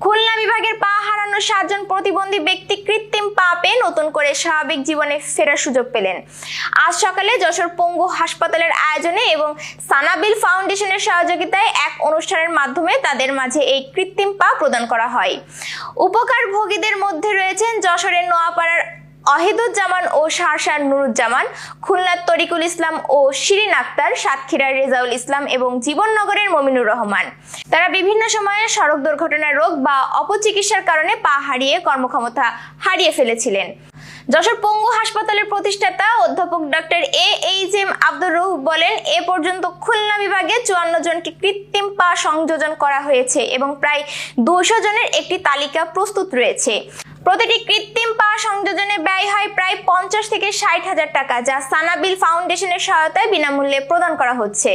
খুলনা বিভাগের পা হারানো 7 জন প্রতিবন্ধী ব্যক্তি কৃত্রিম পা পেয়ে নতুন করে স্বাভাবিক জীবনে ফেরার সুযোগ পেলেন। আজ সকালে যশোর পঙ্গু হাসপাতালের আয়োজনে এবং সানাবিল ফাউন্ডেশনের সহযোগিতায় এক অনুষ্ঠানের মাধ্যমে তাদের মাঝে এই কৃত্রিম পা প্রদান করা হয়। উপকারভোগীদের মধ্যে রয়েছেন যশোরের নোয়াপাড়ার অহিদুজ্জামান ও শাহসার নুরুজ্জামান, খুলনার তরিকুল ইসলাম ও শিরিন আক্তার, সাতক্ষীরার রেজাউল ইসলাম এবং জীবননগরের মমিনুর রহমান। তারা বিভিন্ন সময়ে সড়ক দুর্ঘটনার রোগ বা অপচিকিৎসার কারণে পা হারিয়ে কর্মক্ষমতা হারিয়ে ফেলেছিলেন। যশোর পঙ্গু হাসপাতালের প্রতিষ্ঠাতা অধ্যাপক ডক্টর AHM আব্দুর রউফ বলেন, এ পর্যন্ত খুলনা বিভাগে 54 জনকে কৃত্রিম পা সংযোজন করা হয়েছে এবং প্রায় 200 জনের একটি তালিকা প্রস্তুত রয়েছে। প্রতিটি কৃত্রিম পা সংযোজনে ব্যয় হয় প্রায় 50 থেকে 60 হাজার টাকা, যা সানাবিল ফাউন্ডেশনের সহায়তায় বিনামূল্যে প্রদান করা হচ্ছে।